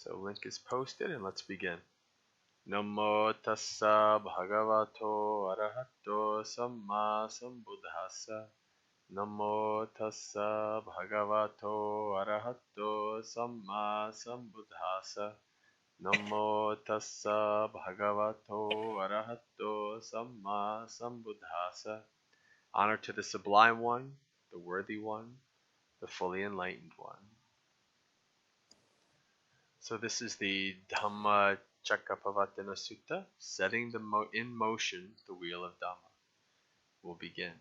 So link is posted, and let's begin. Namo tassa bhagavato arahato samma sambuddhassa. Namo tassa bhagavato arahato samma sambuddhassa. Namo tassa bhagavato arahato samma sambuddhassa. Honor to the Sublime One, the Worthy One, the Fully Enlightened One. So this is the Dhammacakkappavattana Sutta, setting in motion the wheel of Dhamma. We'll begin.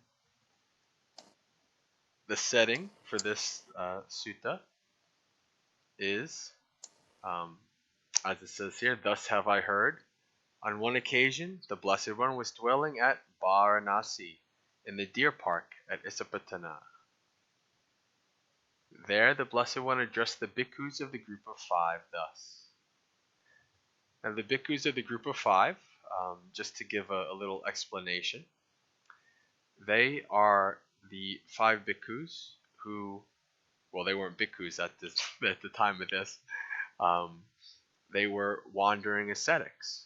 The setting for this sutta is, as it says here, thus have I heard. On one occasion, the Blessed One was dwelling at Varanasi, in the deer park at Isapatana. There the Blessed One addressed the bhikkhus of the group of 5 thus. Now the bhikkhus of the group of 5, just to give a little explanation, they are the 5 bhikkhus who, well, they weren't bhikkhus at the time of this. They were wandering ascetics.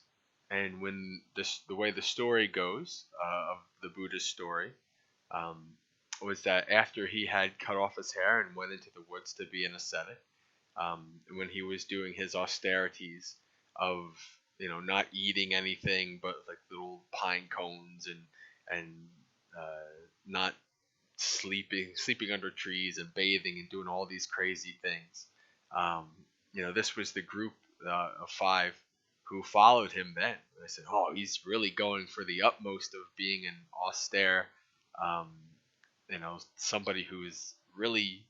And when the way the story goes, of the Buddha's story, was that after he had cut off his hair and went into the woods to be an ascetic, when he was doing his austerities of, not eating anything but like little pine cones and not sleeping under trees and bathing and doing all these crazy things. This was the group of 5 who followed him then. They said, oh, he's really going for the utmost of being an austere, somebody who is really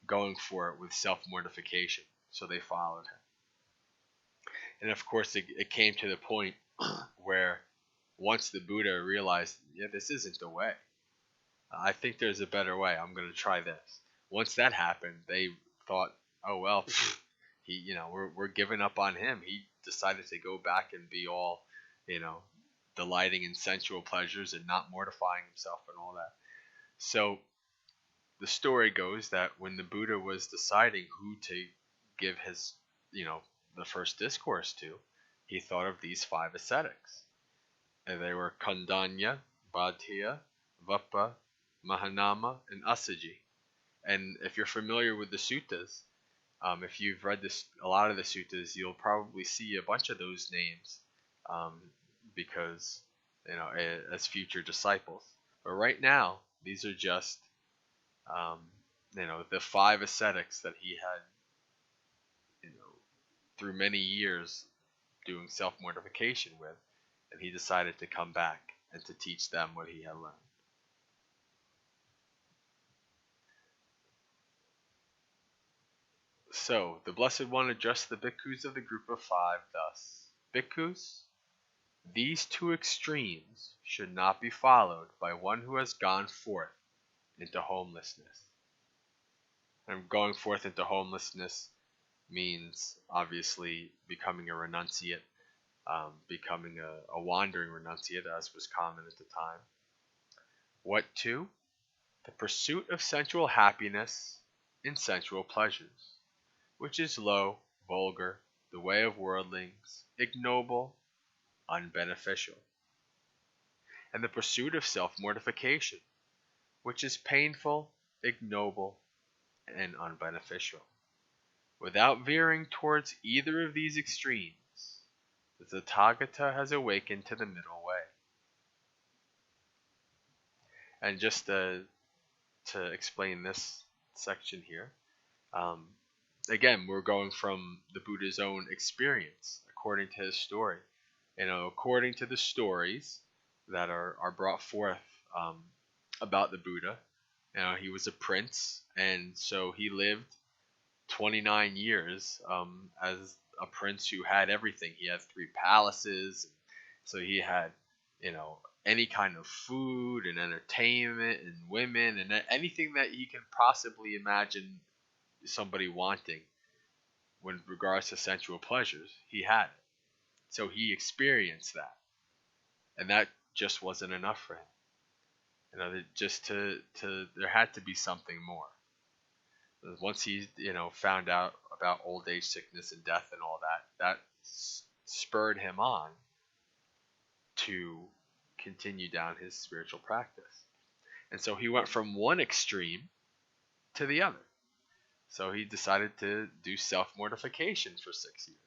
going for it with self-mortification. So they followed him. And of course, it came to the point where once the Buddha realized, yeah, this isn't the way. I think there's a better way. I'm going to try this. Once that happened, they thought, oh, well, we're giving up on him. He decided to go back and be all, delighting in sensual pleasures and not mortifying himself and all that. So the story goes that when the Buddha was deciding who to give his, the first discourse to, he thought of these 5 ascetics. And they were Kandanya, Bhadhiya, Vappa, Mahanama, and Asaji. And if you're familiar with the suttas, if you've read a lot of the suttas, you'll probably see a bunch of those names, because, as future disciples. But right now, these are just, the 5 ascetics that he had, through many years doing self-mortification with, and he decided to come back and to teach them what he had learned. So, the Blessed One addressed the bhikkhus of the group of 5 thus. Bhikkhus, these 2 extremes should not be followed by one who has gone forth into homelessness. And going forth into homelessness means obviously becoming a renunciate, becoming a wandering renunciate, as was common at the time. What 2? The pursuit of sensual happiness in sensual pleasures, which is low, vulgar, the way of worldlings, ignoble, unbeneficial. And the pursuit of self-mortification, which is painful, ignoble, and unbeneficial. Without veering towards either of these extremes, the Tathagata has awakened to the middle way. And just to explain this section here, again, we're going from the Buddha's own experience, according to his story. According to the stories that are brought forth about the Buddha, he was a prince, and so he lived 29 years as a prince who had everything. He had 3 palaces, so he had, any kind of food and entertainment and women and anything that you can possibly imagine somebody wanting with regards to sensual pleasures. He had it. So he experienced that. And that just wasn't enough for him. There had to be something more. Once he, found out about old age, sickness, and death and all that spurred him on to continue down his spiritual practice. And so he went from one extreme to the other. So he decided to do self-mortification for 6 years,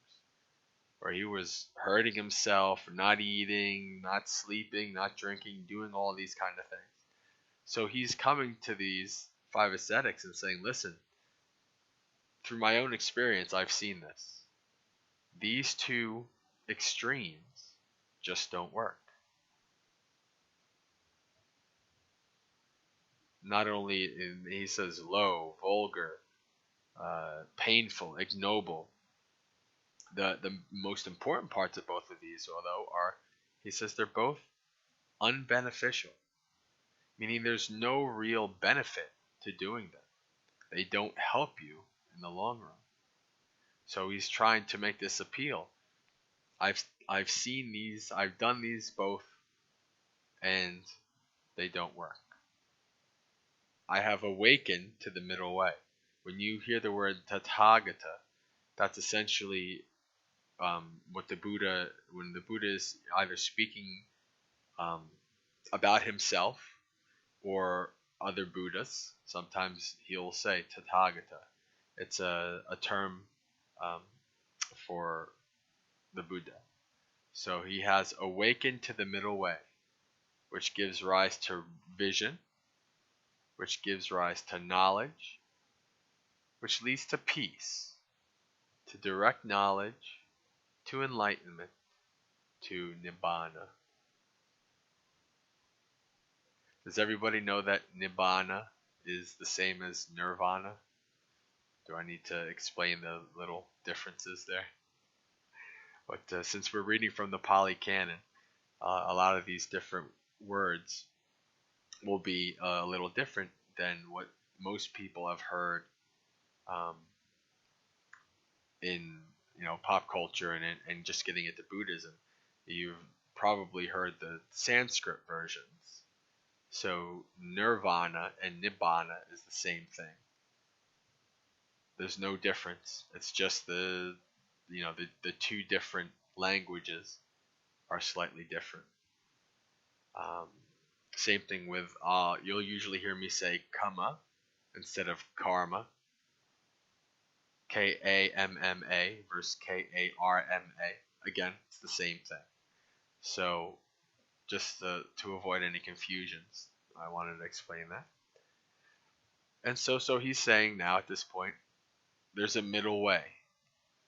where he was hurting himself, not eating, not sleeping, not drinking, doing all these kind of things. So he's coming to these 5 ascetics and saying, listen, through my own experience, I've seen this. These 2 extremes just don't work. Not only, he says, low, vulgar, painful, ignoble. The most important parts of both of these, although, are, he says, they're both unbeneficial, meaning there's no real benefit to doing them. They don't help you in the long run. So he's trying to make this appeal. I've seen these, I've done these both, and they don't work. I have awakened to the middle way. When you hear the word Tathagata, that's essentially what the Buddha, when the Buddha is either speaking about himself or other Buddhas, sometimes he'll say Tathagata. It's a term for the Buddha. So he has awakened to the middle way, which gives rise to vision, which gives rise to knowledge, which leads to peace, to direct knowledge, to enlightenment, to Nibbana. Does everybody know that Nibbana is the same as Nirvana? Do I need to explain the little differences there? But since we're reading from the Pali Canon, a lot of these different words will be a little different than what most people have heard in pop culture and just getting into Buddhism. You've probably heard the Sanskrit versions. So Nirvana and Nibbana is the same thing. There's no difference. It's just the 2 different languages are slightly different. Same thing with, you'll usually hear me say Kamma instead of Karma. Kamma versus Karma. Again, it's the same thing. So just to avoid any confusions, I wanted to explain that. And so he's saying now at this point, there's a middle way.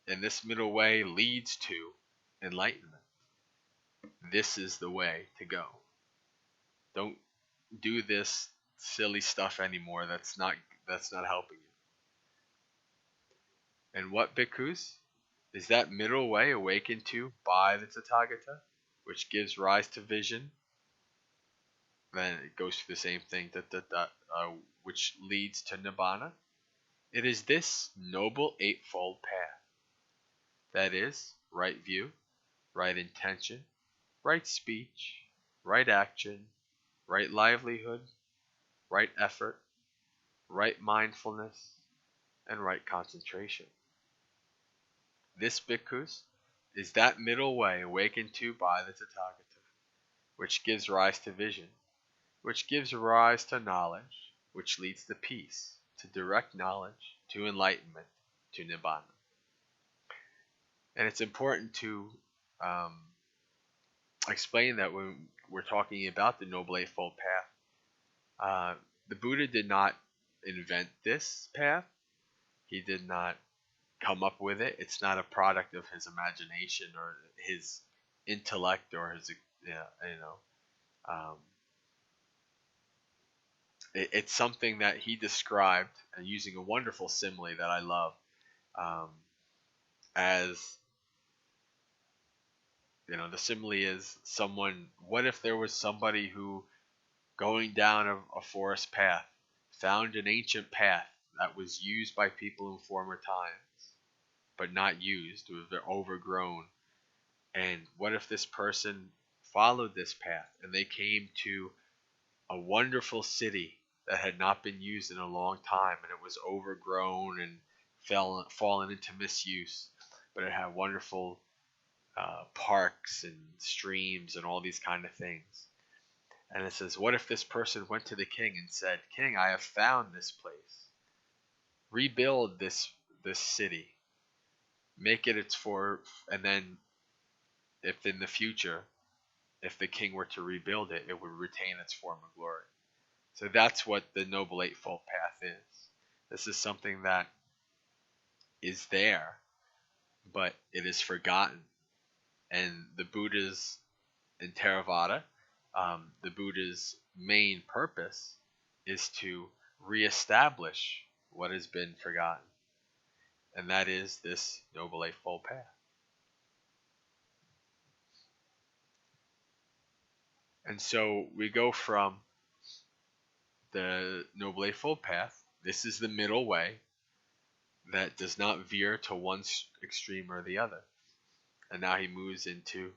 And this middle way leads to enlightenment. This is the way to go. Don't do this silly stuff anymore. That's not helping you. And what, bhikkhus? Is that middle way awakened to by the Tathagata, which gives rise to vision? Then it goes through the same thing, which leads to Nibbana. It is this Noble Eightfold Path. That is, right view, right intention, right speech, right action, right livelihood, right effort, right mindfulness, and right concentration. This, bhikkhus, is that middle way awakened to by the Tathagata, which gives rise to vision, which gives rise to knowledge, which leads to peace, to direct knowledge, to enlightenment, to Nibbana. And it's important to explain that when we're talking about the Noble Eightfold Path, the Buddha did not invent this path. He did not come up with it. It's not a product of his imagination or his intellect or his, it's something that he described, and using a wonderful simile that I love, as, the simile is someone, what if there was somebody who, going down a forest path, found an ancient path that was used by people in former times, but not used, they're overgrown. And what if this person followed this path and they came to a wonderful city that had not been used in a long time, and it was overgrown and fallen into misuse. But it had wonderful parks and streams and all these kind of things. And it says, what if this person went to the king and said, "King, I have found this place. Rebuild this city. Make it its for," and then if in the future, if the king were to rebuild it, it would retain its former glory. So that's what the Noble Eightfold Path is. This is something that is there, but it is forgotten. And the Buddha's in Theravada, the Buddha's main purpose is to reestablish what has been forgotten. And that is this Noble Eightfold Path. And so we go from the Noble Eightfold Path. This is the middle way that does not veer to one extreme or the other. And now he moves into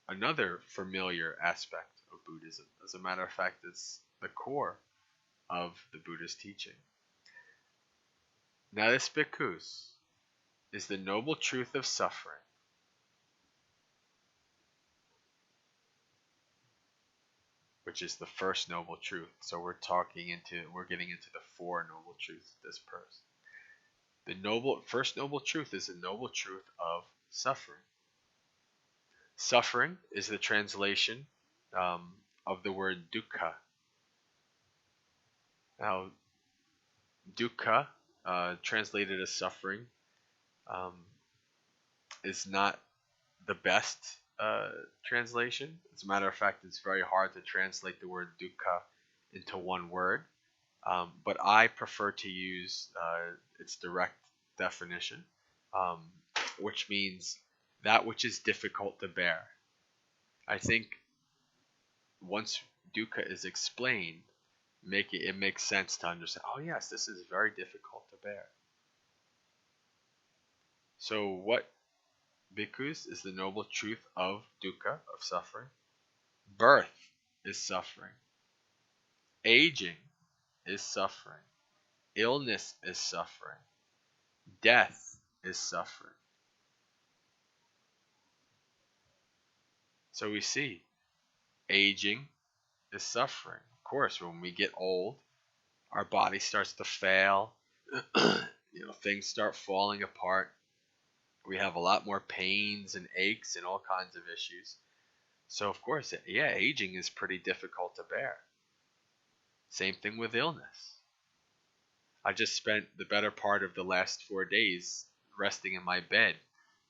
another familiar aspect of Buddhism. As a matter of fact, it's the core of the Buddha's teaching. Now this bhikkhus is the noble truth of suffering. Which is the first noble truth. So we're getting into the four noble truths of this person. The first noble truth is the noble truth of suffering. Suffering is the translation of the word dukkha. Now, dukkha, translated as suffering, is not the best translation. As a matter of fact, it's very hard to translate the word dukkha into one word. But I prefer to use its direct definition, which means that which is difficult to bear. I think once dukkha is explained, it makes sense to understand, oh yes, this is very difficult to bear. So what bhikkhus is the noble truth of dukkha, of suffering? Birth is suffering. Aging is suffering. Illness is suffering. Death is suffering. So we see aging is suffering. Of course, when we get old, our body starts to fail. Things start falling apart. We have a lot more pains and aches and all kinds of issues. So of course, aging is pretty difficult to bear. Same thing with illness. I just spent the better part of the last 4 days resting in my bed,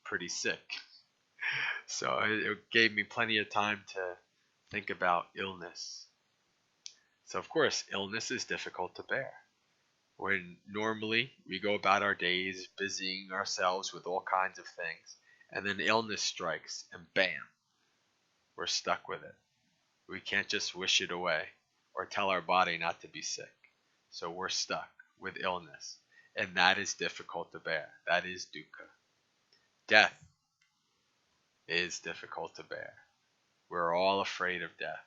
pretty sick. So it gave me plenty of time to think about illness. So of course, illness is difficult to bear. When normally we go about our days busying ourselves with all kinds of things, and then illness strikes and bam, we're stuck with it. We can't just wish it away or tell our body not to be sick. So we're stuck with illness, and that is difficult to bear. That is dukkha. Death is difficult to bear. We're all afraid of death.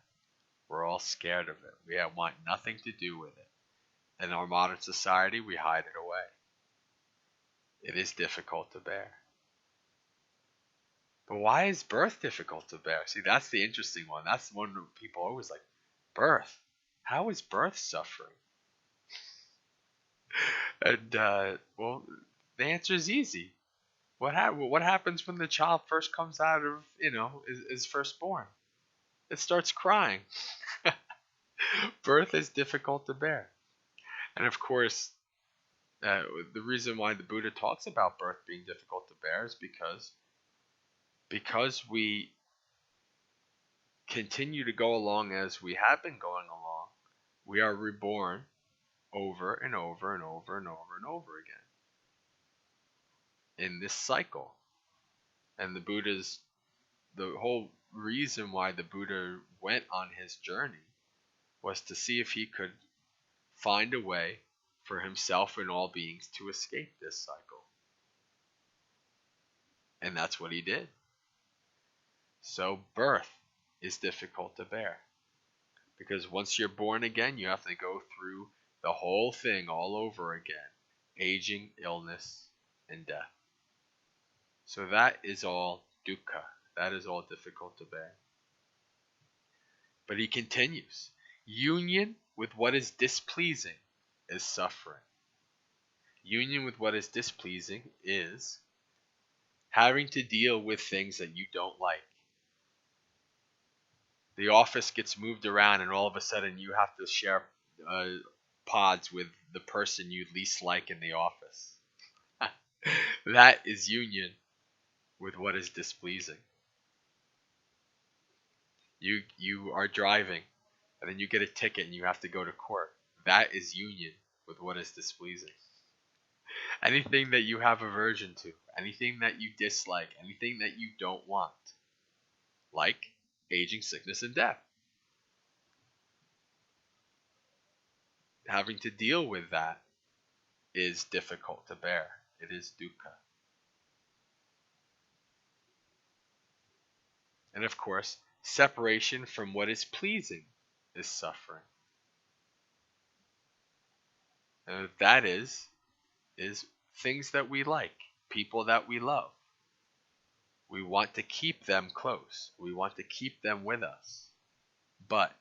We're all scared of it. We want nothing to do with it. In our modern society, we hide it away. It is difficult to bear. But why is birth difficult to bear? See, that's the interesting one. That's the one that people always like. Birth. How is birth suffering? And, well, the answer is easy. What happens when the child first comes out of, is first born? It starts crying. Birth is difficult to bear. And of course, the reason why the Buddha talks about birth being difficult to bear is because we continue to go along as we have been going along, we are reborn over and over and over and over and over again in this cycle. And the whole reason why the Buddha went on his journey was to see if he could find a way for himself and all beings to escape this cycle. And that's what he did. So birth is difficult to bear. Because once you're born again, you have to go through the whole thing all over again. Aging, illness, and death. So that is all dukkha. That is all difficult to bear. But he continues. Union with what is displeasing is suffering. Union with what is displeasing is having to deal with things that you don't like. The office gets moved around and all of a sudden you have to share pods with the person you least like in the office. That is union with what is displeasing. You are driving and then you get a ticket and you have to go to court. That is union with what is displeasing. Anything that you have aversion to, anything that you dislike, anything that you don't want, like aging, sickness, and death. Having to deal with that is difficult to bear. It is dukkha. And of course, separation from what is pleasing is suffering. And that is things that we like, people that we love. We want to keep them close. We want to keep them with us. But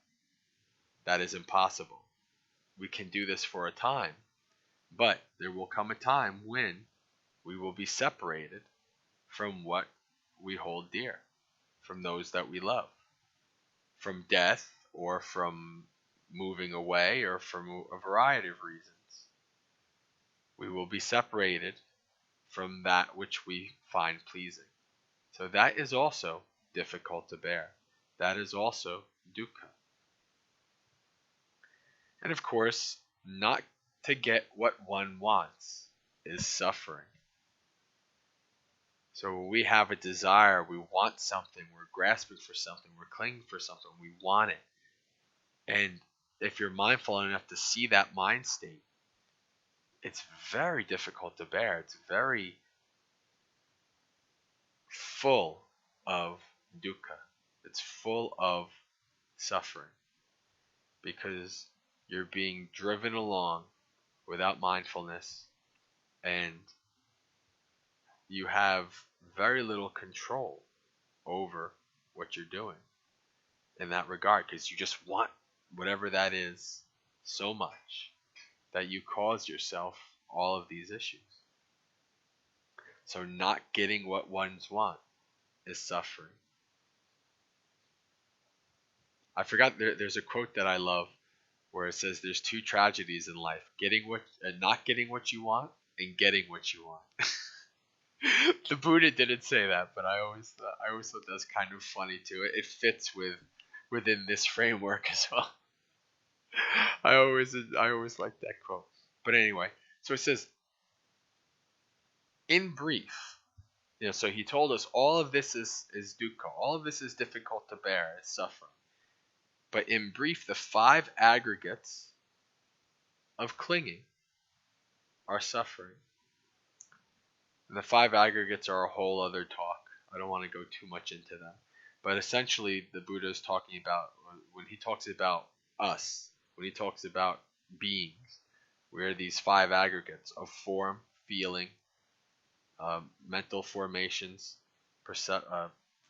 that is impossible. We can do this for a time, but there will come a time when we will be separated from what we hold dear, from those that we love, from death or from moving away or from a variety of reasons. We will be separated from that which we find pleasing. So that is also difficult to bear. That is also dukkha. And of course, not to get what one wants is suffering. So when we have a desire, we want something, we're grasping for something, we're clinging for something, we want it. And if you're mindful enough to see that mind state, it's very difficult to bear. It's very full of dukkha. It's full of suffering because you're being driven along without mindfulness and you have very little control over what you're doing in that regard because you just want whatever that is so much that you cause yourself all of these issues. So not getting what ones want is suffering. I forgot there's a quote that I love where it says there's two tragedies in life: not getting what you want and getting what you want. The Buddha didn't say that, but I always thought that was kind of funny too. It fits within this framework as well. I always like that quote. But anyway, so it says, in brief, so he told us all of this is dukkha, all of this is difficult to bear, it's suffering. But in brief, the 5 aggregates of clinging are suffering. And the 5 aggregates are a whole other talk. I don't want to go too much into them. But essentially, the Buddha is talking about, when he talks about us, when he talks about beings, we are these 5 aggregates of form, feeling, mental formations,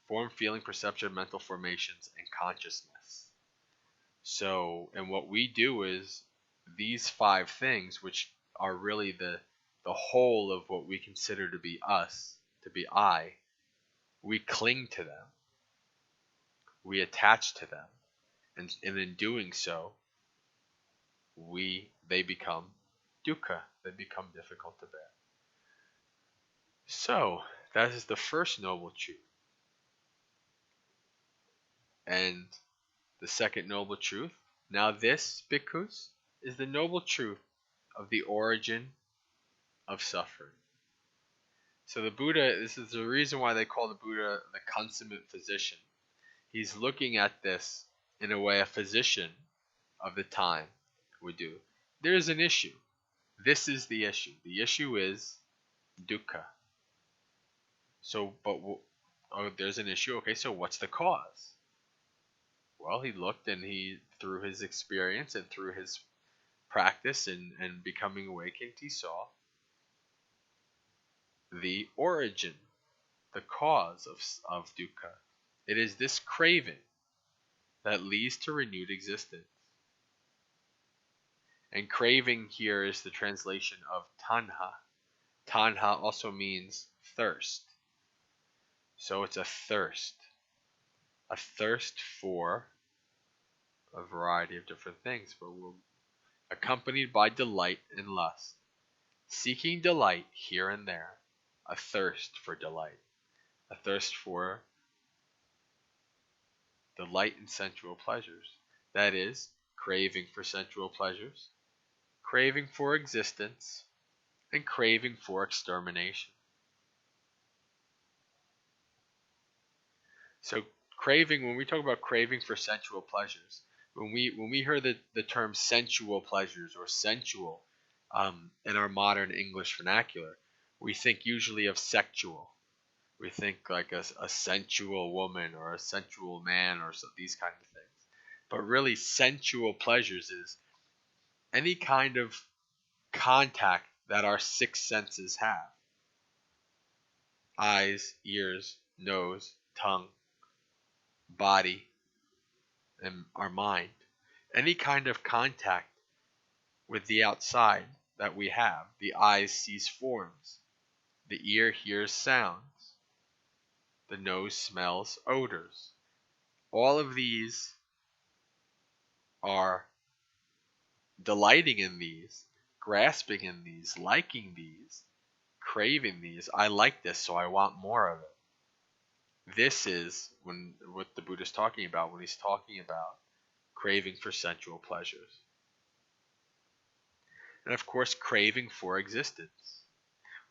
form, feeling, perception, mental formations, and consciousness. So, and what we do is these 5 things, which are really the whole of what we consider to be us, to be I, we cling to them. We attach to them. And in doing so, they become dukkha. They become difficult to bear. So, that is the first noble truth. And the second noble truth, now this, bhikkhus, is the noble truth of the origin of suffering. So the Buddha, this is the reason why they call the Buddha the consummate physician. He's looking at this in a way a physician of the time would do. There is an issue. This is the issue. The issue is dukkha. So, there's an issue. Okay, so what's the cause? Well, he looked, and he, through his experience and through his practice and becoming awakened, he saw the origin, the cause of dukkha. It is this craving that leads to renewed existence. And craving here is the translation of tanha. Tanha also means thirst. So it's a thirst for a variety of different things, but accompanied by delight and lust. Seeking delight here and there, a thirst for delight, a thirst for delight in sensual pleasures. That is, craving for sensual pleasures, craving for existence, and craving for extermination. So craving, when we talk about craving for sensual pleasures, when we hear the term sensual pleasures or sensual in our modern English vernacular, we think usually of sexual. We think like a sensual woman or a sensual man or these kind of things. But really, sensual pleasures is any kind of contact that our six senses have. Eyes, ears, nose, tongue, body, and our mind. Any kind of contact with the outside that we have. The eyes sees forms. The ear hears sounds. The nose smells odors. All of these are delighting in these, grasping in these, liking these, craving these. I like this, so I want more of it. This is what the Buddha is talking about when he's talking about craving for sensual pleasures. And of course, craving for existence.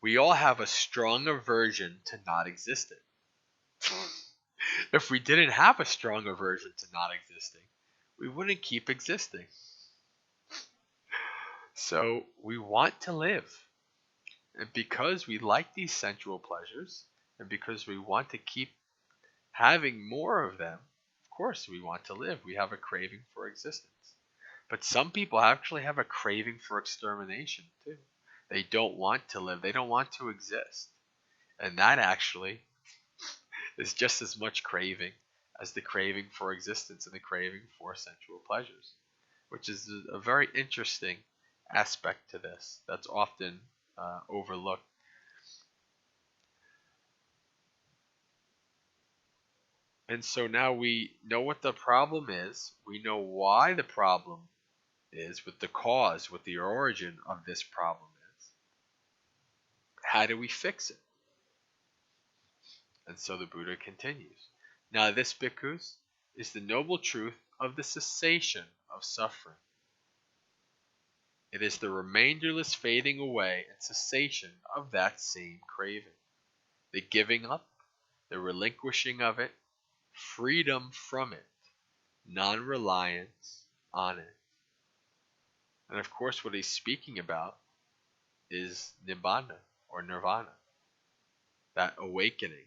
We all have a strong aversion to not existing. If we didn't have a strong aversion to not existing, we wouldn't keep existing. So we want to live. And because we like these sensual pleasures, and because we want to keep having more of them, of course we want to live. We have a craving for existence. But some people actually have a craving for extermination too. They don't want to live. They don't want to exist. And that actually is just as much craving as the craving for existence and the craving for sensual pleasures, which is a very interesting aspect to this that's often overlooked. And so now we know what the problem is. We know why the problem is, what the cause, what the origin of this problem is. How do we fix it? And so the Buddha continues. Now this, bhikkhus, is the noble truth of the cessation of suffering. It is the remainderless fading away and cessation of that same craving. The giving up, the relinquishing of it, freedom from it, non-reliance on it. And of course what he's speaking about is nibbana or nirvana, that awakening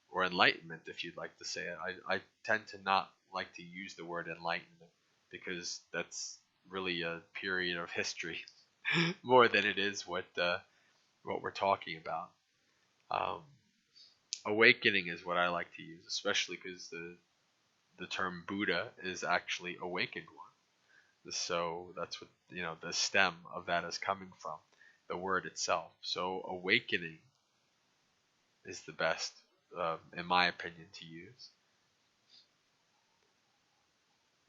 or enlightenment, if you'd like to say it. I tend to not like to use the word enlightenment because that's really a period of history more than it is what we're talking about. Awakening is what I like to use, especially because the term Buddha is actually awakened one. So that's what the stem of that is coming from, the word itself. So awakening is the best, in my opinion, to use.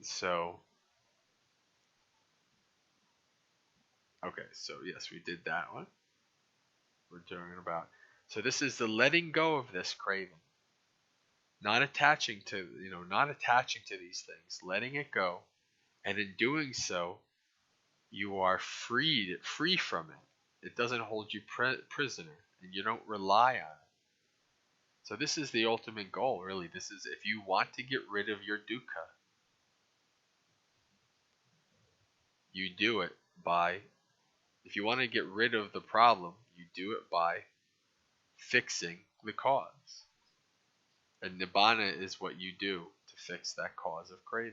So, okay, so yes, we did that one. We're talking about. So this is the letting go of this craving, not attaching to these things, letting it go, and in doing so, you are free from it. It doesn't hold you prisoner, and you don't rely on it. So this is the ultimate goal, really. This is if you want to get rid of your dukkha, you do it by, if you want to get rid of the problem, you do it by fixing the cause. And nibbana is what you do to fix that cause of craving.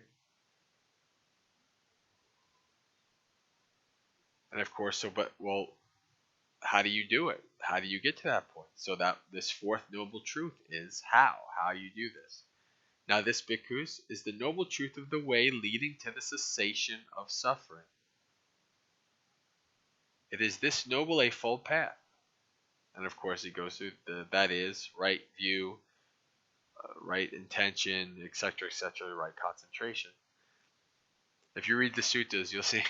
And of course, how do you do it? How do you get to that point? So that this fourth noble truth is how you do this. Now this, bhikkhus, is the noble truth of the way leading to the cessation of suffering. It is this Noble Eightfold Path. And of course he goes through that is right view, right intention, etc., right concentration. If you read the suttas, you'll see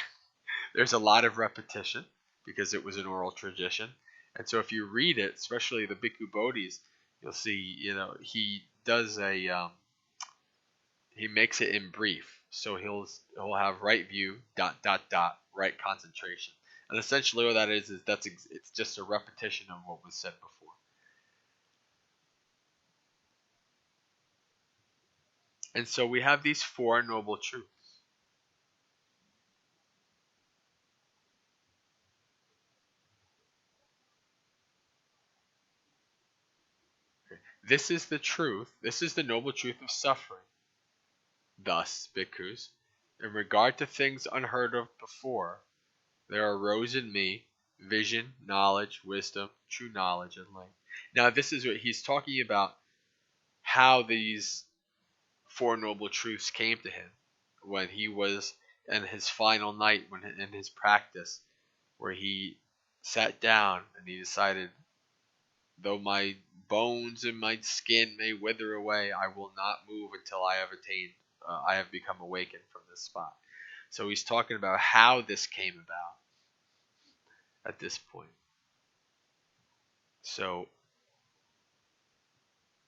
there's a lot of repetition because it was an oral tradition. And so if you read it, especially the Bhikkhu Bodhis, you'll see, he does he makes it in brief. So he'll have right view, ... right concentration. And essentially what that is it's just a repetition of what was said before. And so we have these four noble truths. This is the truth. This is the noble truth of suffering. Thus, bhikkhus, in regard to things unheard of before, there arose in me vision, knowledge, wisdom, true knowledge, and light. Now, this is what he's talking about, how these four noble truths came to him when he was in his final night, when in his practice, where he sat down and he decided, though my bones and my skin may wither away, I will not move until I have become awakened from this spot. So he's talking about how this came about at this point. So,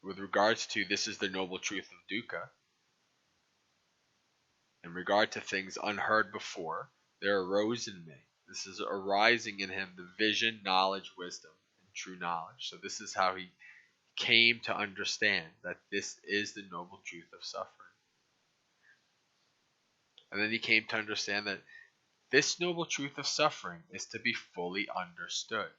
with regards to this is the noble truth of dukkha, in regard to things unheard before, there arose in me. This is arising in him the vision, knowledge, wisdom, and true knowledge. So this is how he came to understand that this is the noble truth of suffering. And then he came to understand that this noble truth of suffering is to be fully understood.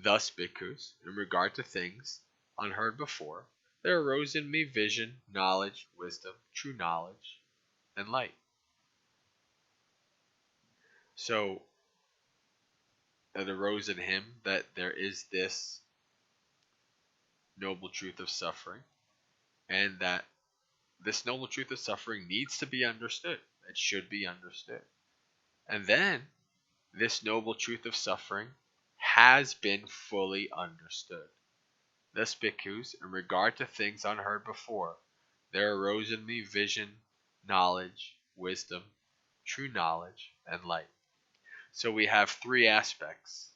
Thus, bhikkhus, in regard to things unheard before, there arose in me vision, knowledge, wisdom, true knowledge, and light. So, it arose in him that there is this noble truth of suffering, and that this noble truth of suffering needs to be understood. It should be understood. And then, this noble truth of suffering has been fully understood. Thus, bhikkhus, in regard to things unheard before, there arose in me vision, knowledge, wisdom, true knowledge, and light. So we have three aspects.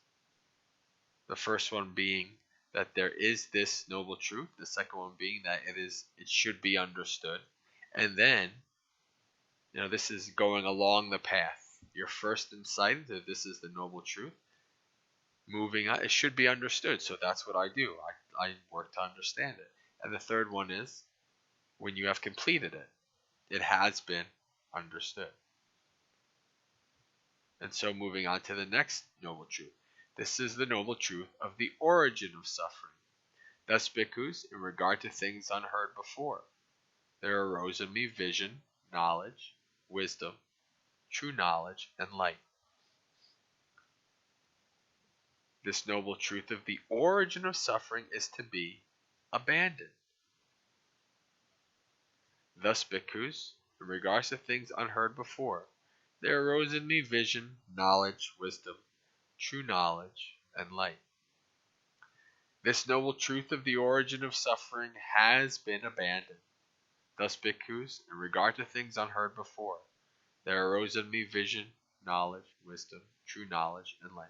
The first one being that there is this noble truth. The second one being that it should be understood. And then, this is going along the path. You're first incited that this is the noble truth. Moving on, it should be understood. So that's what I do. I work to understand it. And the third one is when you have completed it, it has been understood. And so moving on to the next noble truth. This is the noble truth of the origin of suffering. Thus, bhikkhus, in regard to things unheard before, there arose in me vision, knowledge, wisdom, true knowledge, and light. This noble truth of the origin of suffering is to be abandoned. Thus, bhikkhus, in regards to things unheard before, there arose in me vision, knowledge, wisdom, true knowledge, and light. This noble truth of the origin of suffering has been abandoned. Thus, bhikkhus, in regard to things unheard before, there arose in me vision, knowledge, wisdom, true knowledge, and light.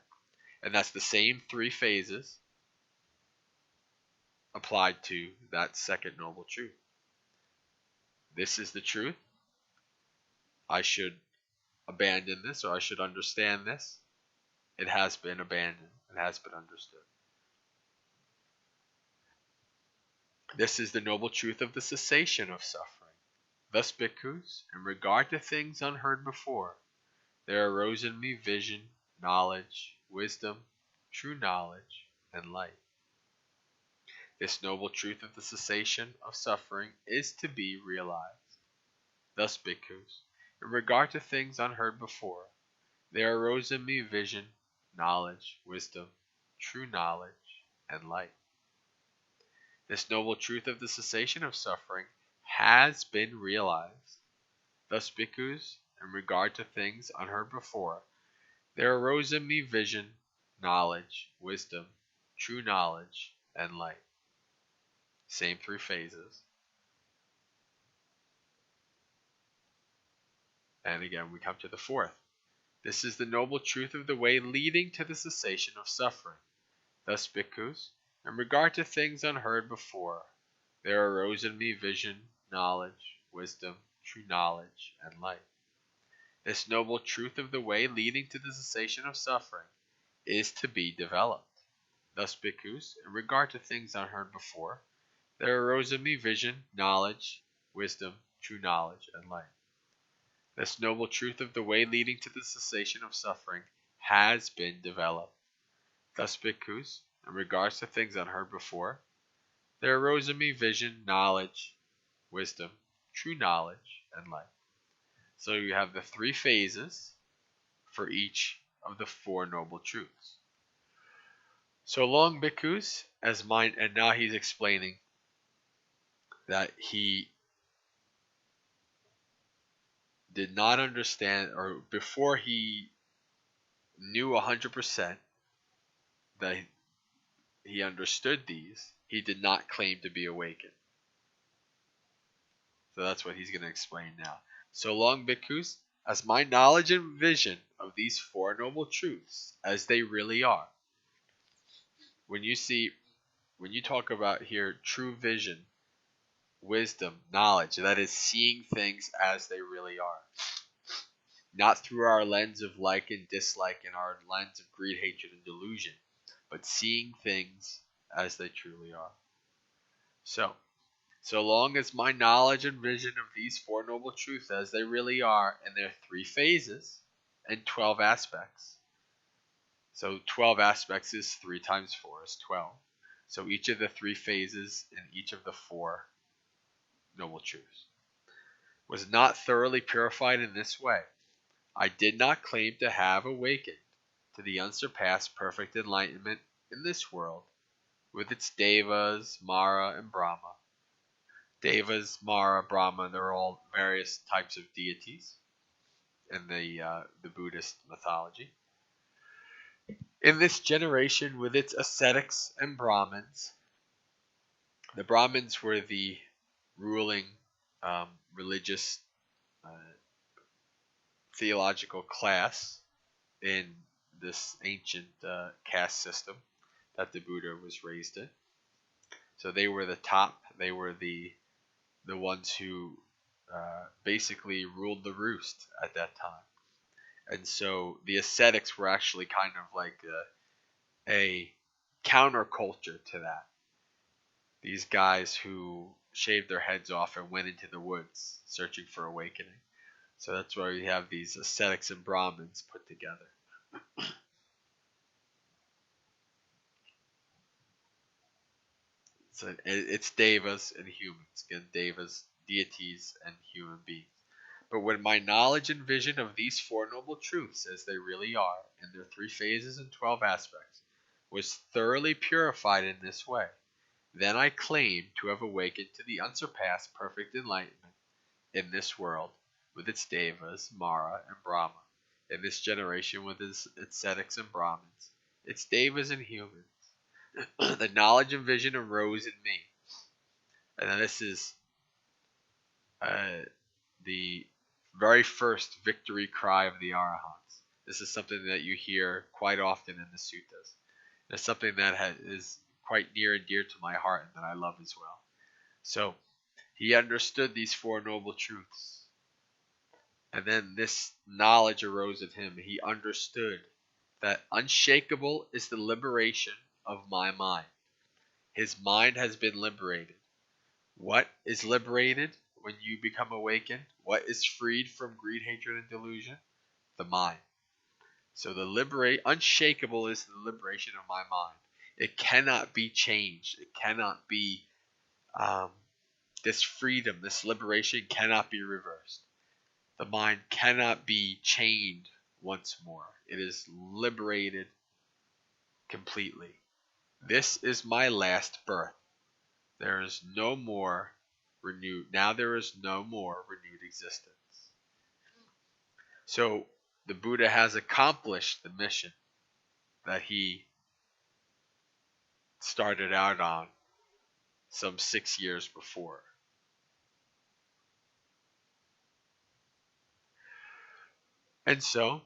And that's the same three phases applied to that second noble truth. This is the truth. I should abandon this, or I should understand this. It has been abandoned. It has been understood. This is the noble truth of the cessation of suffering. Thus, bhikkhus, in regard to things unheard before, there arose in me vision, knowledge, wisdom, true knowledge, and light. This noble truth of the cessation of suffering is to be realized. Thus, bhikkhus, in regard to things unheard before, there arose in me vision, knowledge, wisdom, true knowledge, and light. This noble truth of the cessation of suffering has been realized. Thus, bhikkhus, in regard to things unheard before, there arose in me vision, knowledge, wisdom, true knowledge, and light. Same three phases. And again, we come to the fourth. This is the noble truth of the way leading to the cessation of suffering. Thus, bhikkhus, in regard to things unheard before, there arose in me vision, knowledge, wisdom, true knowledge, and light. This noble truth of the way leading to the cessation of suffering is to be developed. Thus, bhikkhus, in regard to things unheard before, there arose in me vision, knowledge, wisdom, true knowledge, and light. This noble truth of the way leading to the cessation of suffering has been developed. Thus, bhikkhus, in regards to things unheard before, there arose in me vision, knowledge, wisdom, true knowledge, and light. So you have the three phases for each of the four noble truths. So long, bhikkhus, as mine, and now he's explaining that he did not understand, or before he knew 100% that he understood these, he did not claim to be awakened. So that's what he's going to explain now. So long, bhikkhus, as my knowledge and vision of these four noble truths as they really are. When you talk about here true vision, wisdom, knowledge, that is seeing things as they really are. Not through our lens of like and dislike and our lens of greed, hatred, and delusion, but seeing things as they truly are. So long as my knowledge and vision of these four noble truths as they really are in their three phases and 12 aspects. So 12 aspects is 3 times 4 is 12. So each of the three phases in each of the four noble truths was not thoroughly purified in this way, I did not claim to have awakened to the unsurpassed perfect enlightenment in this world with its devas, Mara, and Brahma. Devas, Mara, Brahma, they're all various types of deities in the Buddhist mythology. In this generation with its ascetics and Brahmins, the Brahmins were the ruling religious theological class in this ancient caste system that the Buddha was raised in. So they were the top, they were the ones who basically ruled the roost at that time. And so the ascetics were actually kind of like a counterculture to that. These guys who shaved their heads off and went into the woods searching for awakening. So that's why we have these ascetics and Brahmins put together. So it's devas and humans. Again, devas, deities, and human beings. But when my knowledge and vision of these four noble truths as they really are, in their three phases and 12 aspects, was thoroughly purified in this way, then I claimed to have awakened to the unsurpassed perfect enlightenment in this world with its devas, Mara, and Brahma, in this generation with its ascetics and Brahmins, its devas and humans. The knowledge and vision arose in me. And this is the very first victory cry of the Arahants. This is something that you hear quite often in the suttas. It's something that is quite near and dear to my heart and that I love as well. So, he understood these four noble truths. And then this knowledge arose in him. He understood that unshakable is the liberation of my mind. His mind has been liberated. What is liberated when you become awakened? What is freed from greed, hatred, and delusion? The mind. So the unshakable is the liberation of my mind. It cannot be changed. It cannot be, this freedom, this liberation cannot be reversed. The mind cannot be chained once more. It is liberated completely. This is my last birth. There is no more renewed. Now there is no more renewed existence. So the Buddha has accomplished the mission that he started out on some 6 years before. And so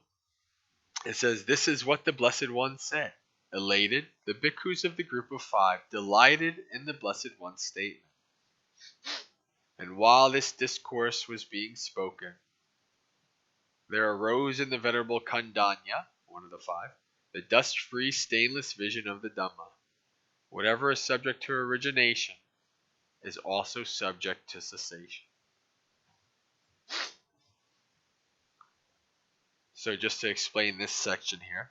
it says, this is what the Blessed One said. Elated, the bhikkhus of the group of 5 delighted in the Blessed One's statement. And while this discourse was being spoken, there arose in the Venerable Kandanya, one of the 5, the dust-free, stainless vision of the Dhamma. Whatever is subject to origination is also subject to cessation. So just to explain this section here,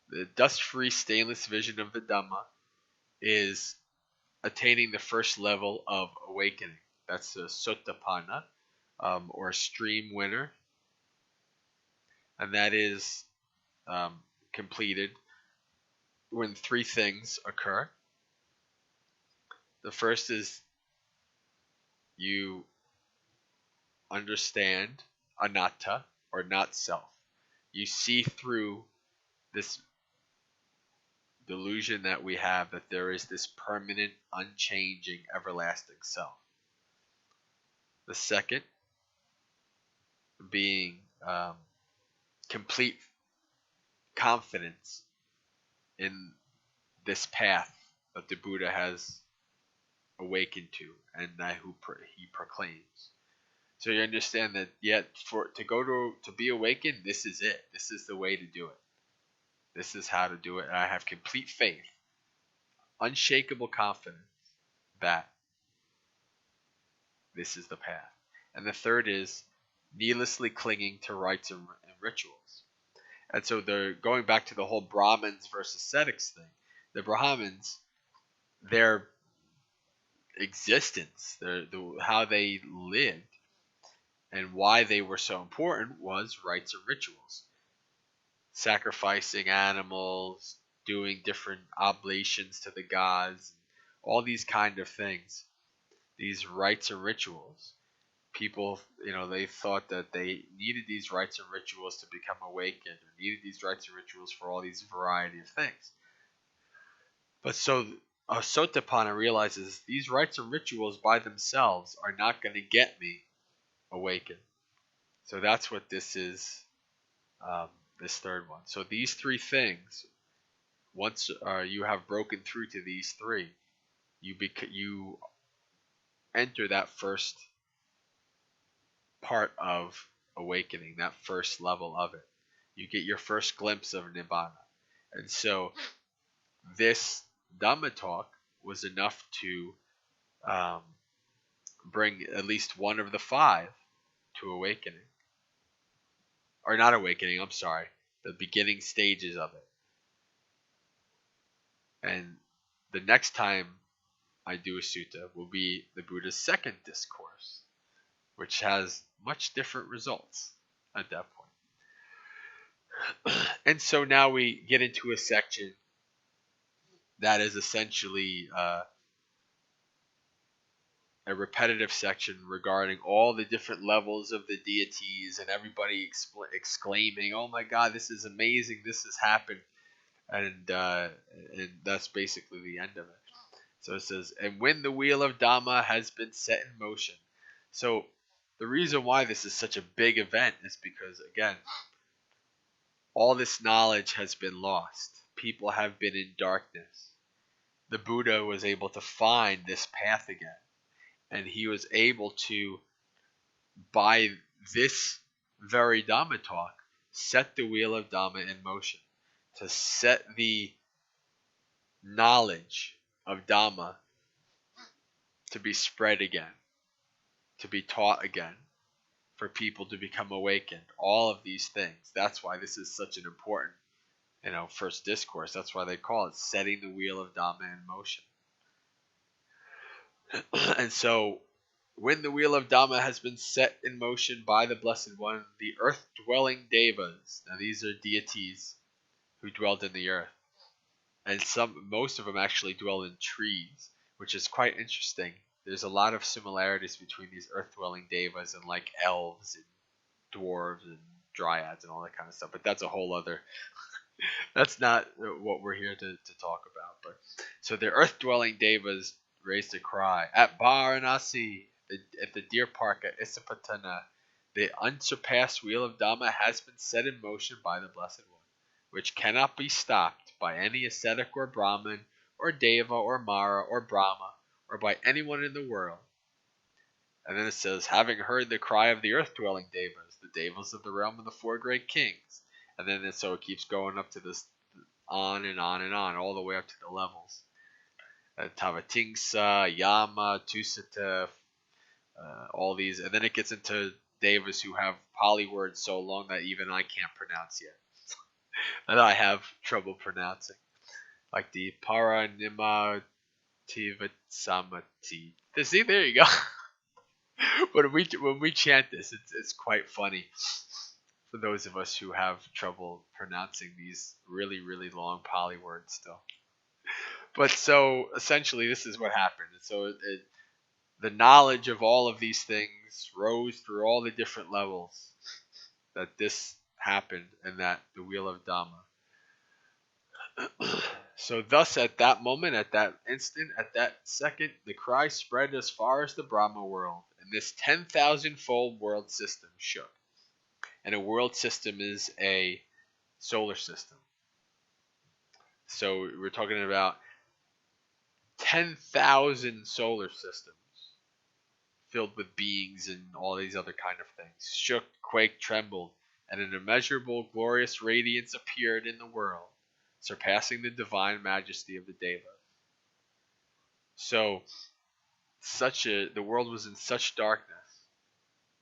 the dust-free, stainless vision of the Dhamma is attaining the first level of awakening. That's the Sotapanna, or stream winner. And that is completed when 3 things occur. The first is you understand anatta, or not self. You see through this delusion that we have that there is this permanent, unchanging, everlasting self. The second being complete confidence in this path that the Buddha has awakened to and that he proclaims. So you understand that to be awakened, this is it. This is the way to do it. This is how to do it. And I have complete faith, unshakable confidence that this is the path. And the third is needlessly clinging to rites and rituals. And so they're going back to the whole Brahmins versus ascetics thing. The Brahmins, their existence, how they lived, and why they were so important was rites and rituals. Sacrificing animals, doing different oblations to the gods, all these kind of things. These rites and rituals. People, they thought that they needed these rites and rituals to become awakened, or needed these rites and rituals for all these variety of things. But so Sotapanna realizes these rites and rituals by themselves are not going to get me awakened. So that's what this is, this third one. So these 3 things, once you have broken through to these 3, you enter that first part of awakening, that first level of it. You get your first glimpse of Nibbana. And so this Dhamma talk was enough to bring at least one of the 5 to awakening. Or not awakening, I'm sorry. The beginning stages of it. And the next time I do a sutta will be the Buddha's second discourse, which has much different results at that point. And so now we get into a section that is essentially a repetitive section regarding all the different levels of the deities and everybody exclaiming, "Oh my God, this is amazing! This has happened," and that's basically the end of it. So it says, "And when the wheel of Dhamma has been set in motion." So the reason why this is such a big event is because, again, all this knowledge has been lost. People have been in darkness. The Buddha was able to find this path again. And he was able to, by this very Dhamma talk, set the wheel of Dhamma in motion. To set the knowledge of Dhamma to be spread again. To be taught again. For people to become awakened. All of these things. That's why this is such an important first discourse. That's why they call it setting the wheel of Dhamma in motion. And so, when the wheel of Dhamma has been set in motion by the Blessed One, the earth-dwelling devas, now these are deities who dwelled in the earth, and most of them actually dwell in trees, which is quite interesting. There's a lot of similarities between these earth-dwelling devas and like elves and dwarves and dryads and all that kind of stuff. But that's a whole other. That's not what we're here to talk about. But so the earth-dwelling devas raised a cry at Varanasi, at the deer park at Isipatana. The unsurpassed wheel of Dhamma has been set in motion by the Blessed One, which cannot be stopped by any ascetic or Brahmin or Deva or Mara or Brahma or by anyone in the world. And then it says, having heard the cry of the earth-dwelling devas, the devas of the realm of the four great kings. And then so it keeps going up to this, on and on and on, all the way up to the levels. Tavatingsa, Yama, Tusita, all these. And then it gets into devas who have Pali words so long that even I can't pronounce yet. That I have trouble pronouncing. Like the Paranima Tivatsamati. See, there you go. When we chant this, it's quite funny for those of us who have trouble pronouncing these really, really long Pali words still. But so essentially, this is what happened. And so the knowledge of all of these things rose through all the different levels that this happened, and that the wheel of Dhamma. So thus, at that moment, at that instant, at that second, the cry spread as far as the Brahma world, and this 10,000-fold world system shook. And a world system is a solar system. So we're talking about 10,000 solar systems filled with beings and all these other kind of things. Shook, quaked, trembled, and an immeasurable, glorious radiance appeared in the world, surpassing the divine majesty of the Devas. So, the world was in such darkness,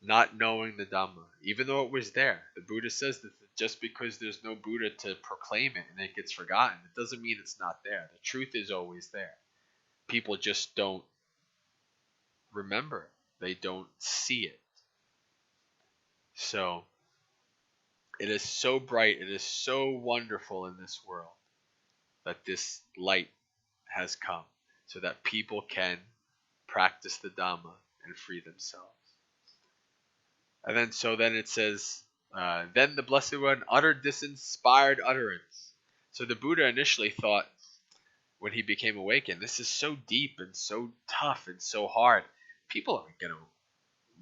not knowing the Dhamma, even though it was there. The Buddha says that just because there's no Buddha to proclaim it and it gets forgotten, it doesn't mean it's not there. The truth is always there. People just don't remember it. They don't see it. So, it is so bright, it is so wonderful in this world that this light has come so that people can practice the Dhamma and free themselves. And then it says, then the Blessed One uttered this inspired utterance. So the Buddha initially thought, when he became awakened, this is so deep and so tough and so hard. People aren't going to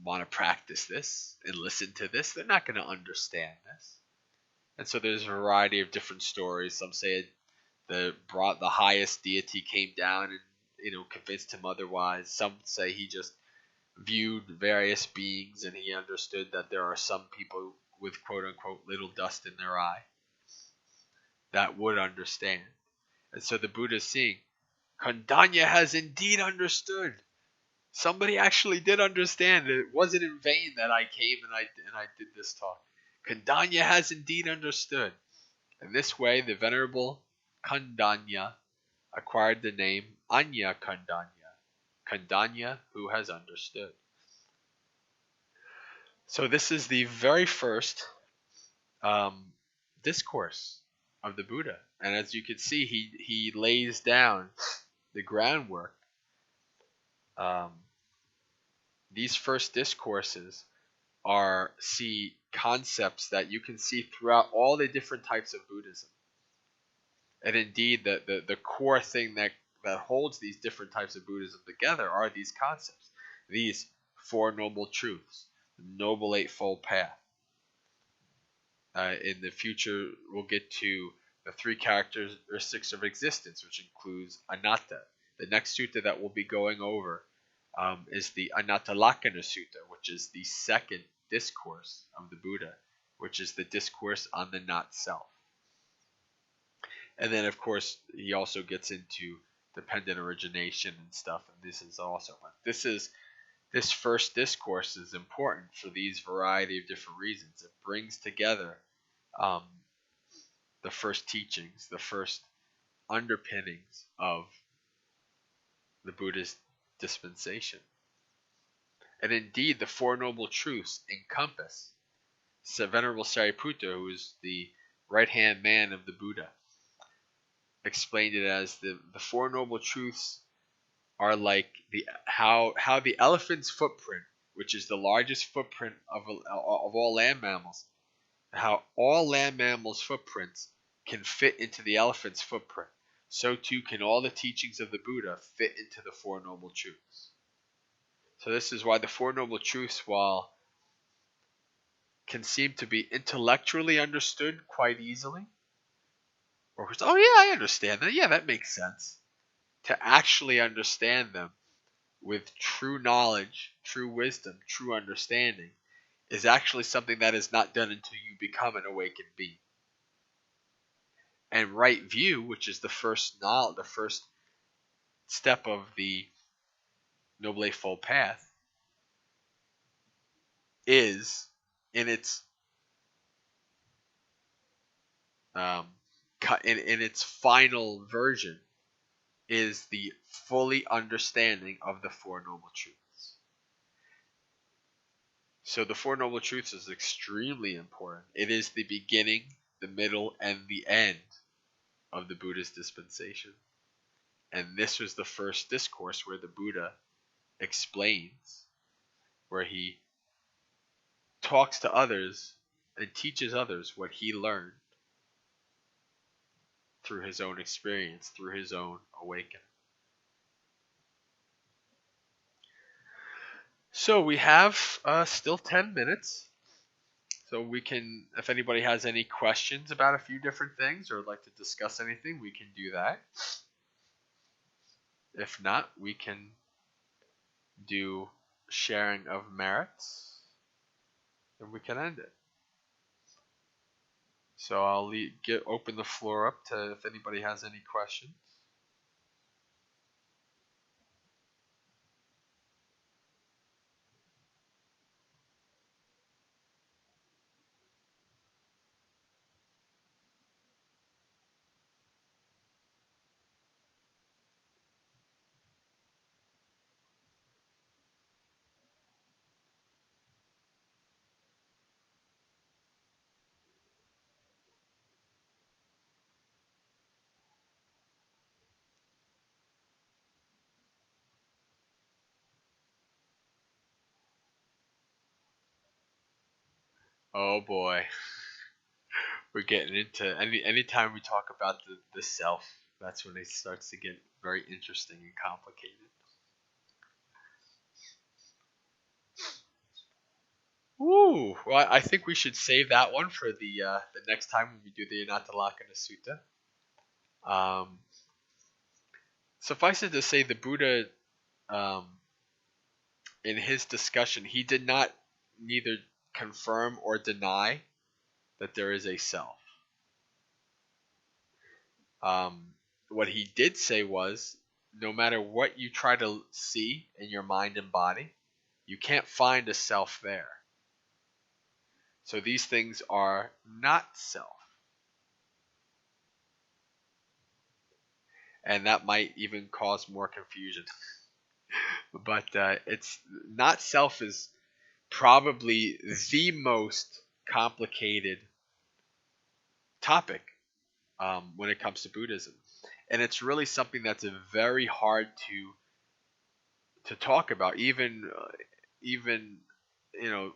want to practice this and listen to this. They're not going to understand this. And so there's a variety of different stories. Some say the highest deity came down and convinced him otherwise. Some say he just viewed various beings and he understood that there are some people with quote unquote little dust in their eye that would understand. And so the Buddha is seeing, Kondanya has indeed understood. Somebody actually did understand. It wasn't in vain that I came and I did this talk. Kondanya has indeed understood. In this way, the venerable Kondanya acquired the name Anya Kondanya. Kondanya who has understood. So this is the very first discourse of the Buddha. And as you can see, he lays down the groundwork. These first discourses see concepts that you can see throughout all the different types of Buddhism. And indeed, the core thing that holds these different types of Buddhism together are these concepts. These Four Noble Truths, the Noble Eightfold Path. In the future, we'll get to the three characteristics of existence, which includes anatta. The next sutta that we'll be going over is the Anattalakkana Sutta, which is the second discourse of the Buddha, which is the discourse on the not self. And then, of course, he also gets into dependent origination and stuff, and this first discourse is important for these variety of different reasons. It brings together the first teachings, the first underpinnings of the Buddhist dispensation. And indeed, the Four Noble Truths encompass. Venerable Sariputta, who is the right-hand man of the Buddha, explained it as the Four Noble Truths are like how the elephant's footprint, which is the largest footprint of all land mammals, how all land mammals' footprints can fit into the elephant's footprint. So too can all the teachings of the Buddha fit into the Four Noble Truths. So this is why the Four Noble Truths, while can seem to be intellectually understood quite easily, or oh yeah, I understand that, yeah, that makes sense, to actually understand them with true knowledge, true wisdom, true understanding is actually something that is not done until you become an awakened being. And right view, which is the first knowledge, the first step of the Noble Eightfold Path, is in its in its final version is the fully understanding of the Four Noble Truths. So the Four Noble Truths is extremely important. It is the beginning, the middle, and the end of the Buddhist dispensation. And this was the first discourse where the Buddha explains, where he talks to others and teaches others what he learned through his own experience, through his own awakening. So we have still 10 minutes. So we can, if anybody has any questions about a few different things or would like to discuss anything, we can do that. If not, we can do sharing of merits and we can end it. So I'll open the floor up to if anybody has any questions. Oh boy. We're getting into anytime we talk about the self, that's when it starts to get very interesting and complicated. Ooh, well, I think we should save that one for the next time when we do the Untitled Sutta. Suffice it to say, the Buddha, in his discussion, he did not neither confirm or deny that there is a self. What he did say was, no matter what you try to see in your mind and body, you can't find a self there. So these things are not self. And that might even cause more confusion. But it's not self is probably the most complicated topic when it comes to Buddhism. And it's really something that's very hard to talk about, even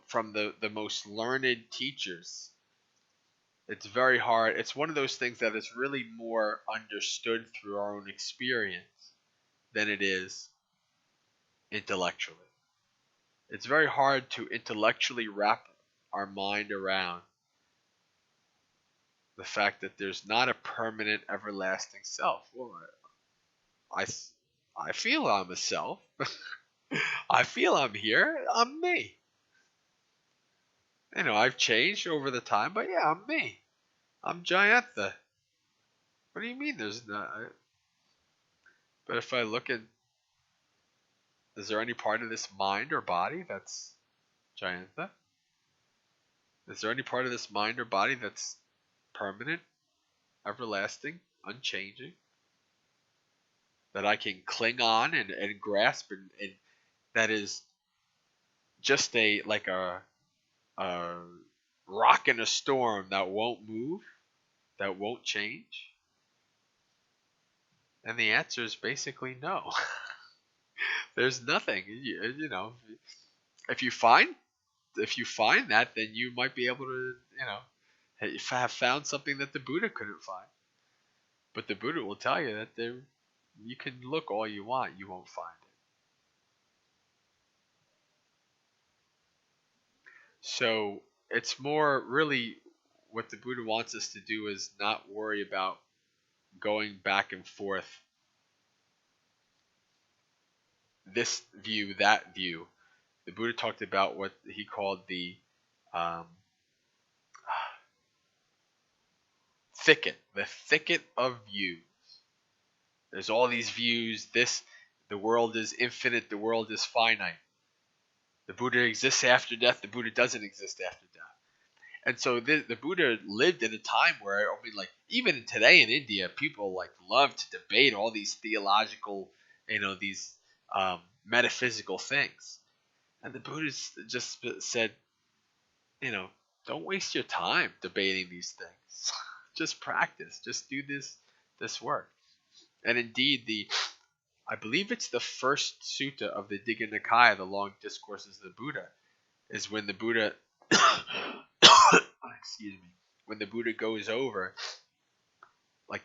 from the most learned teachers. It's very hard. It's one of those things that is really more understood through our own experience than it is intellectually. It's very hard to intellectually wrap our mind around the fact that there's not a permanent, everlasting self. Well, I feel I'm a self. I feel I'm here. I'm me. I've changed over the time, but yeah, I'm me. I'm Jayantha. What do you mean there's not? But if I look at, is there any part of this mind or body that's Jayantha? Is there any part of this mind or body that's permanent? everlasting, unchanging, that I can cling on and grasp, and that is just a rock in a storm that won't move, that won't change? And the answer is basically no. There's nothing. You know, if you find that, then you might be able to, have found something that the Buddha couldn't find. But the Buddha will tell you that you can look all you want, you won't find it. So it's more really what the Buddha wants us to do is not worry about going back and forth, this view, that view. The Buddha talked about what he called the um, the thicket of views. There's all these views. The world is infinite. The world is finite. The Buddha exists after death. The Buddha doesn't exist after death. And so the Buddha lived in a time where, even today in India, people love to debate all these theological, these metaphysical things. And the Buddha just said, don't waste your time debating these things. Just practice. Just do this work. And indeed, I believe it's the first sutta of the Digha Nikaya, the long discourses of the Buddha, is when the Buddha, excuse me, when the Buddha goes over,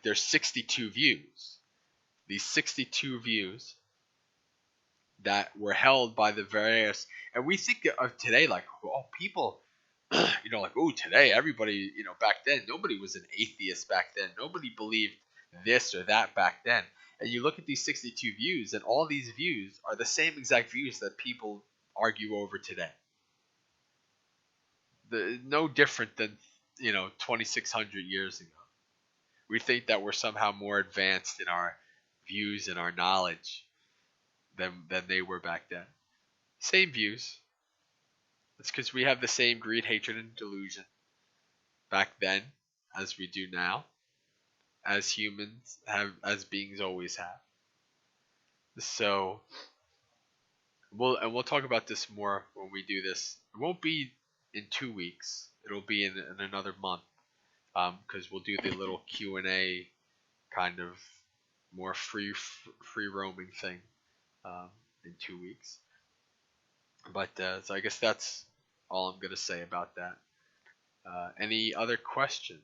there's 62 views. These 62 views that were held by the various, and we think of today people, today everybody, back then nobody was an atheist back then. Nobody believed this or that back then. And you look at these 62 views, and all these views are the same exact views that people argue over today. No different than 2,600 years ago. We think that we're somehow more advanced in our views and our knowledge than they were back then. Same views. It's because we have the same greed, hatred, and delusion back then as we do now, as humans have, as beings always have. So we'll talk about this more when we do this. It won't be in 2 weeks. It'll be in another month, because we'll do the little Q&A kind of more free roaming thing in 2 weeks. But so I guess that's all I'm gonna say about that. Any other questions?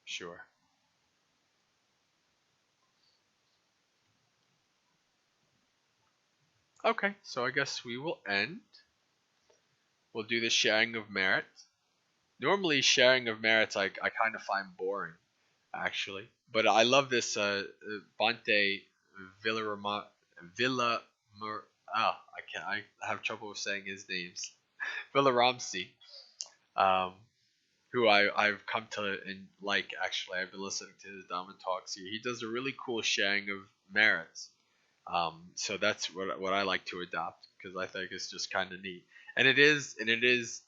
Sure. Okay, so I guess we will end. We'll do the sharing of merit. Normally, sharing of merits I kind of find boring, actually. But I love this Bante Villarama Villa. I have trouble with saying his names. Villaramsi, um, who I've come to like. Actually, I've been listening to his Dhamma talks here. He does a really cool sharing of merits. So that's what I like to adopt, because I think it's just kind of neat, and it is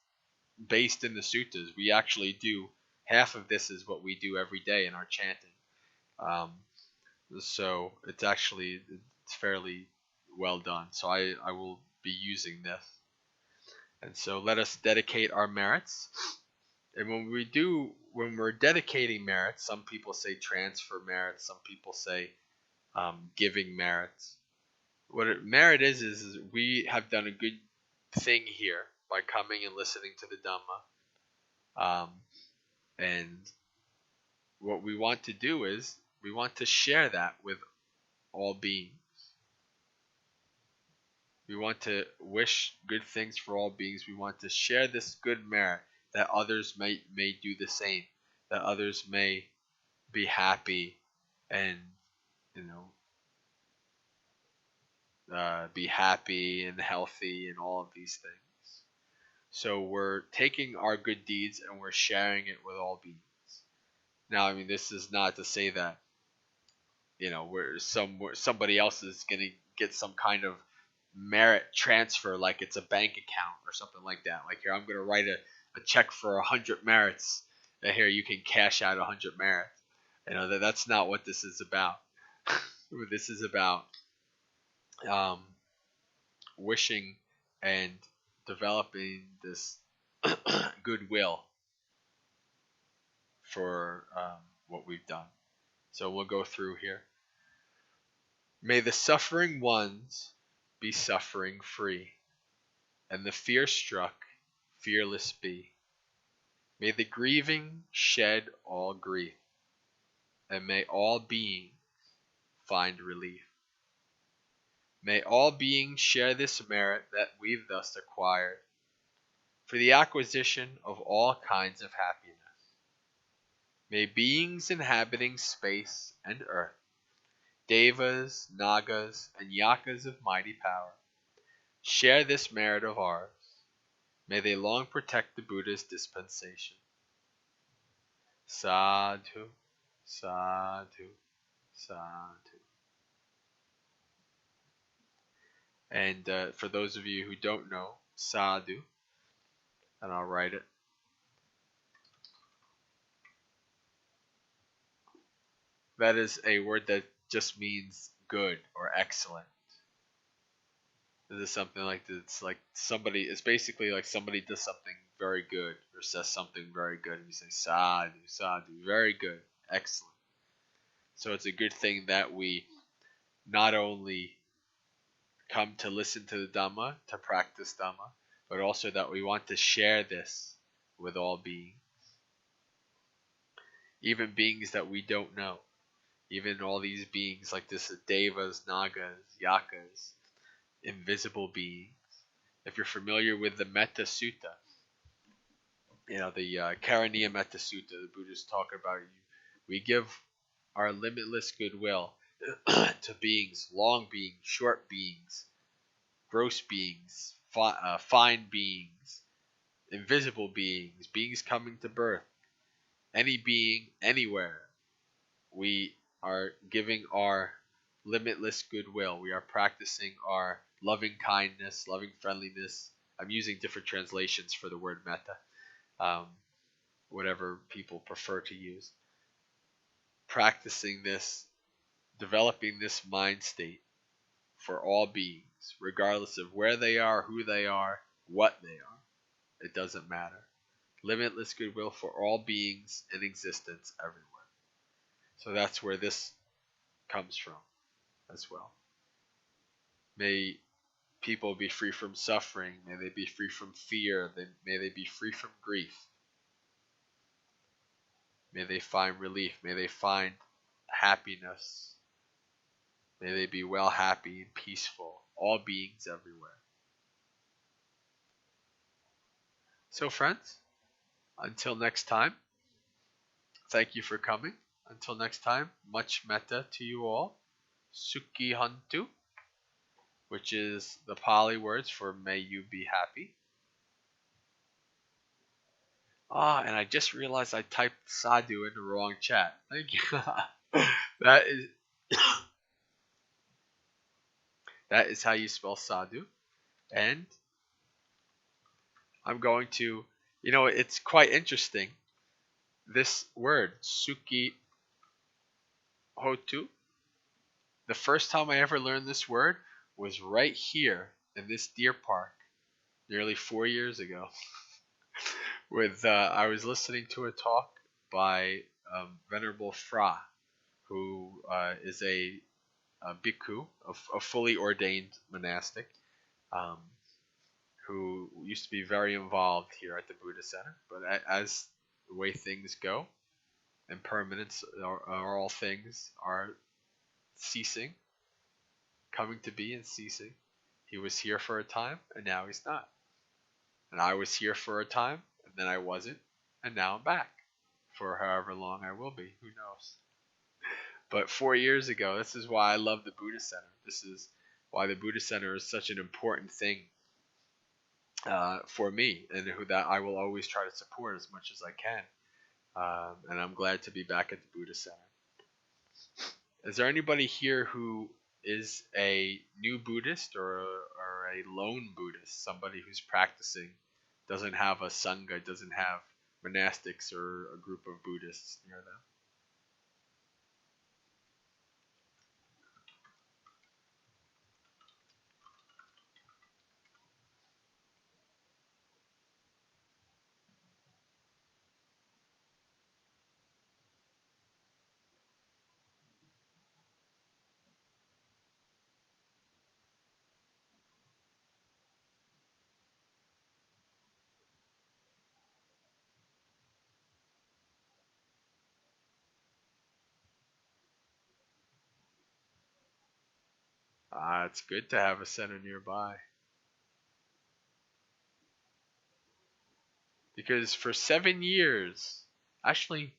based in the suttas. We actually do half of this is what we do every day in our chanting. Um, so it's fairly well done. So I will be using this. And so let us dedicate our merits. And when we're dedicating merits, some people say transfer merits, some people say giving merits. What merit is we have done a good thing here by coming and listening to the Dhamma. And what we want to do is we want to share that with all beings. We want to wish good things for all beings. We want to share this good merit that others may do the same, that others may be happy and be happy and healthy and all of these things. So we're taking our good deeds and we're sharing it with all beings. Now, this is not to say that where somebody else is gonna get some kind of merit transfer, like it's a bank account or something like that. Like, here, I'm going to write a check for 100 merits, and here you can cash out 100 merits. That's not what this is about. This is about wishing and developing this goodwill for what we've done. So we'll go through here. May the suffering ones be suffering free, and the fear-struck fearless be. May the grieving shed all grief, and may all beings find relief. May all beings share this merit that we've thus acquired, for the acquisition of all kinds of happiness. May beings inhabiting space and earth, devas, nagas, and yakas of mighty power, share this merit of ours. May they long protect the Buddha's dispensation. Sadhu, sadhu, sadhu. And for those of you who don't know, sadhu, and I'll write it. That is a word that just means good or excellent. This is something like this. It's like somebody, it's basically like somebody does something very good or says something very good. And you say, sadhu, sadhu, very good, excellent. So it's a good thing that we not only come to listen to the Dhamma, to practice Dhamma, but also that we want to share this with all beings. Even beings that we don't know. Even all these beings like this, devas, nagas, yakas, invisible beings. If you're familiar with the Metta Sutta, the Karaniya Metta Sutta, the Buddhists talk about, we give our limitless goodwill to beings, long beings, short beings, gross beings, fine beings, invisible beings, beings coming to birth, any being, anywhere. We are giving our limitless goodwill. We are practicing our loving kindness, loving friendliness. I'm using different translations for the word metta, whatever people prefer to use. Practicing this, developing this mind state for all beings, regardless of where they are, who they are, what they are. It doesn't matter. Limitless goodwill for all beings in existence everywhere. So that's where this comes from as well. May people be free from suffering. May they be free from fear. May they be free from grief. May they find relief. May they find happiness. May they be well, happy, and peaceful. All beings everywhere. So friends, until next time, thank you for coming. Until next time, much metta to you all. Sukhi hantu, which is the Pali words for may you be happy. And I just realized I typed sadhu in the wrong chat. Thank you. That is how you spell sadhu. And I'm going to, it's quite interesting. This word, Sukhi Hotu, the first time I ever learned this word was right here in this deer park nearly 4 years ago. I was listening to a talk by Venerable Fra, who is a bhikkhu, a fully ordained monastic, who used to be very involved here at the Buddha Center. But as the way things go, impermanence are all things are ceasing, coming to be and ceasing. He was here for a time, and now he's not. And I was here for a time, and then I wasn't, and now I'm back for however long I will be. Who knows? But 4 years ago, this is why I love the Buddha Center. This is why the Buddha Center is such an important thing for me, and that I will always try to support as much as I can. And I'm glad to be back at the Buddha Center. Is there anybody here who is a new Buddhist or a lone Buddhist, somebody who's practicing, doesn't have a sangha, doesn't have monastics or a group of Buddhists near them. It's good to have a center nearby. Because for 7 years, actually,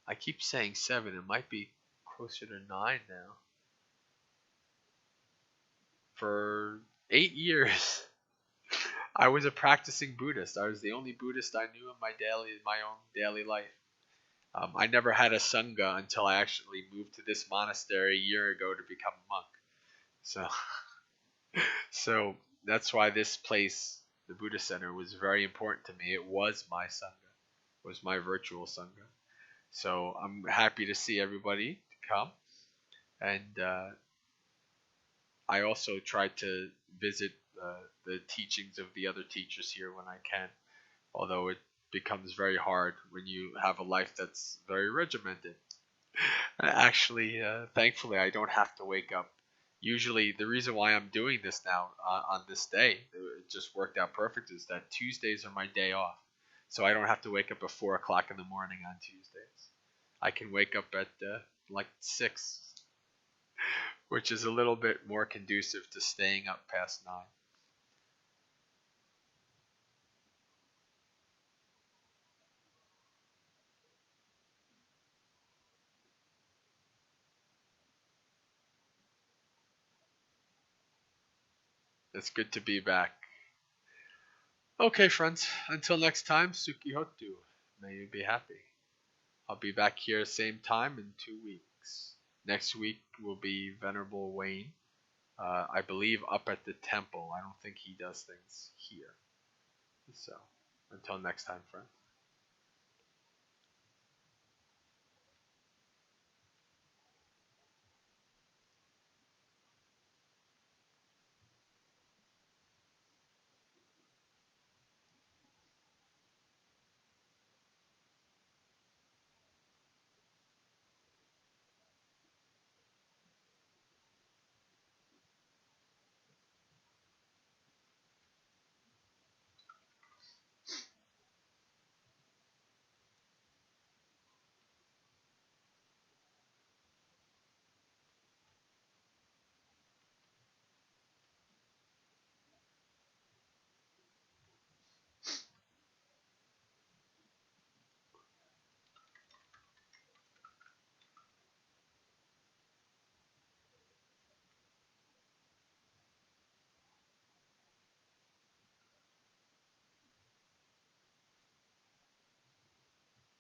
I keep saying 7, it might be closer to 9 now. For 8 years, I was a practicing Buddhist. I was the only Buddhist I knew in my own daily life. I never had a sangha until I actually moved to this monastery a year ago to become a monk. So, so that's why this place, the Buddha Center, was very important to me. It was my sangha, was my virtual sangha. So I'm happy to see everybody come, and I also try to visit the teachings of the other teachers here when I can, although it becomes very hard when you have a life that's very regimented. Actually, thankfully, I don't have to wake up. Usually, the reason why I'm doing this now on this day, it just worked out perfect, is that Tuesdays are my day off. So I don't have to wake up at 4 o'clock in the morning on Tuesdays. I can wake up at like 6, which is a little bit more conducive to staying up past 9. It's good to be back. Okay, friends. Until next time, Suki Hotu. May you be happy. I'll be back here same time in 2 weeks. Next week will be Venerable Wayne. I believe up at the temple. I don't think he does things here. So, until next time, friends.